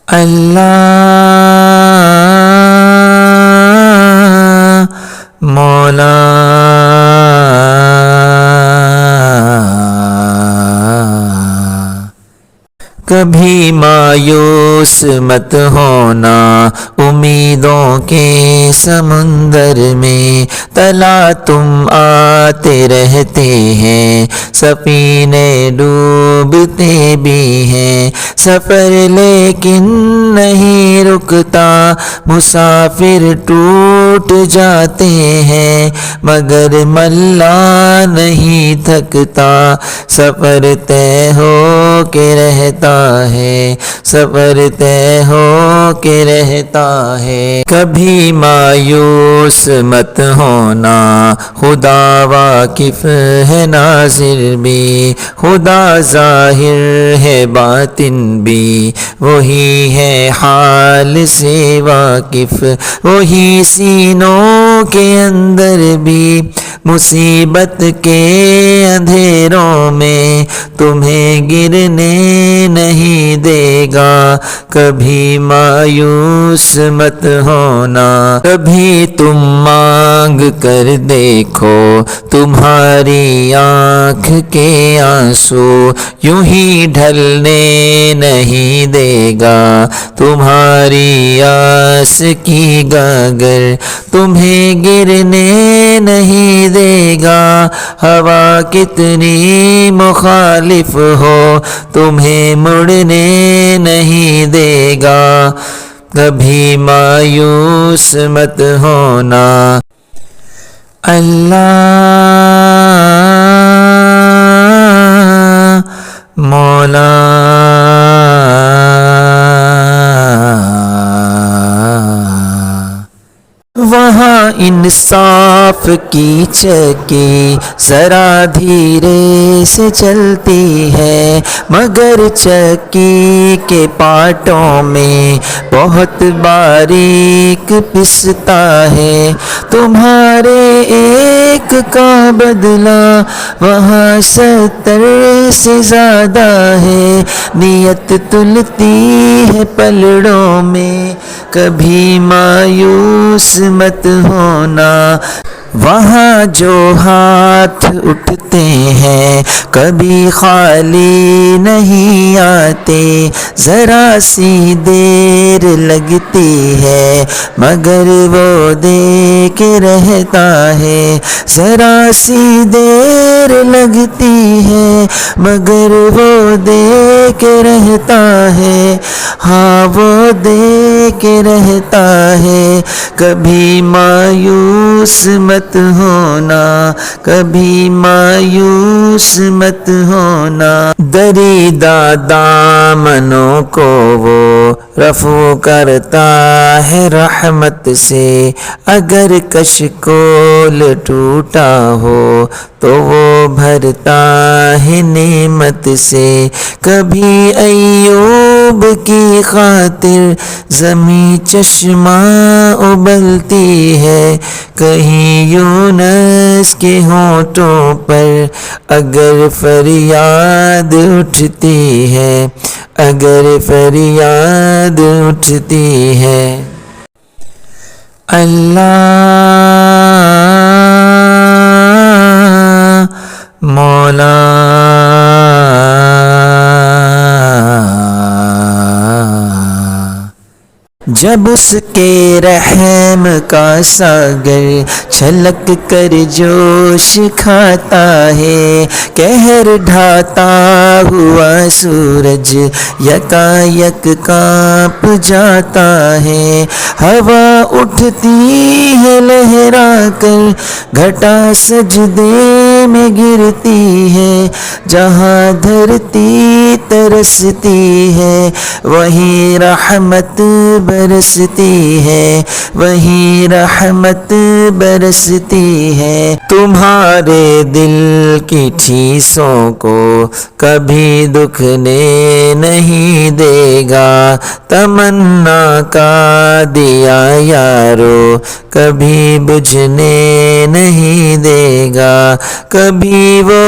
اللہ مولا کبھی مایوس مت ہونا امیدوں کے سمندر میں، تلا تم آتے رہتے ہیں، سفینے ڈوبتے بھی ہیں، سفر لیکن نہیں رکتا، مسافر ٹوٹ جاتے ہیں، مگر ملا نہیں تھکتا، سفر طے ہو کے رہتا ہے، سفر طے ہو کے رہتا ہے۔ کبھی مایوس مت ہونا، خدا واقف ہے ناظر بھی، خدا ظاہر ہے باطن بھی، وہی ہے حال سے واقف، وہی سینوں کے اندر بھی، مصیبت کے اندھیروں میں تمہیں گرنے نہیں دے گا، کبھی مایوس مت ہونا۔ کبھی تم مانگ کر دیکھو تمہاری آنکھ کے آنسو، یوں ہی ڈھلنے نہیں دے گا تمہاری آس کی گاگر، تمہیں گرنے نہیں دے گا، ہوا کتنی مخالف ہو تمہیں مڑنے نہیں دے گا، کبھی مایوس مت ہونا۔ اللہ مولا وہاں انصاف کی چکی ذرا دھیرے سے چلتی ہے، مگر چکی کے پارٹوں میں بہت باریک پستا ہے، تمہارے ایک کا بدلہ وہاں 70 سے زیادہ ہے، نیت تلتی ہے پلڑوں میں، کبھی مایوس مت ہونا۔ وہاں جو ہاتھ اٹھتے ہیں کبھی خالی نہیں آتے، ذرا سی دیر لگتی ہے مگر وہ دے کے رہتا ہے، ذرا سی دیر لگتی ہے مگر وہ دے کے رہتا ہے، ہاں وہ دے کے رہتا ہے، کبھی مایوس مت ہونا، کبھی مایوس مت ہونا۔ دریدہ دامنوں کو وہ رفع کرتا ہے رحمت سے، اگر کشکول ٹوٹا ہو تو وہ بھرتا ہے نعمت سے، کبھی ایوب کی خاطر زمیں چشمہ ابلتی ہے، کہیں یونس کے ہونٹوں پر اگر فریاد اٹھتی ہے، اگر فریاد اٹھتی ہے۔ اللہ مولا جب اس کے رحم کا ساگر چھلک کر جوش کھاتا ہے، قہر ڈھاتا ہوا سورج یکا یک کانپ جاتا ہے، ہوا اٹھتی ہے لہرا کر گھٹا سجدے میں گرتی ہے، جہاں دھرتی ترستی ہے وہیں رحمت برستی ہے، وہیں رحمت برستی ہے، تمہارے دل کی ٹھیسوں کو کبھی دکھنے نہیں دے گا، تمنا کا دیا یارو کبھی بجھنے نہیں دے گا، کبھی وہ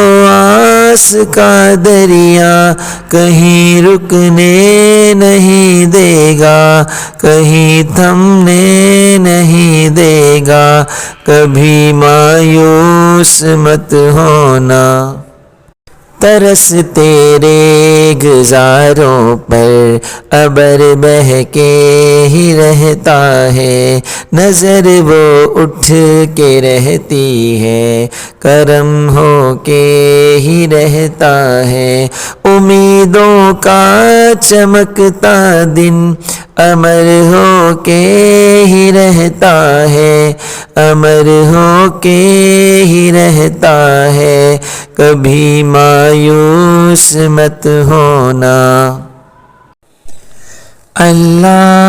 پیاس کا دریا کہیں رکنے نہیں دے گا، کہیں تھمنے نہیں دے گا، کبھی مایوس مت ہونا۔ ترس تیرے گزاروں پر ابر بہہ کے ہی رہتا ہے، نظر وہ اٹھ کے رہتی ہے، کرم ہو کے ہی رہتا ہے۔ امیدوں کا چمکتا دن امر ہو کے ہی رہتا ہے، امر ہو کے ہی رہتا ہے، کبھی مایوس مت ہونا۔ اللہ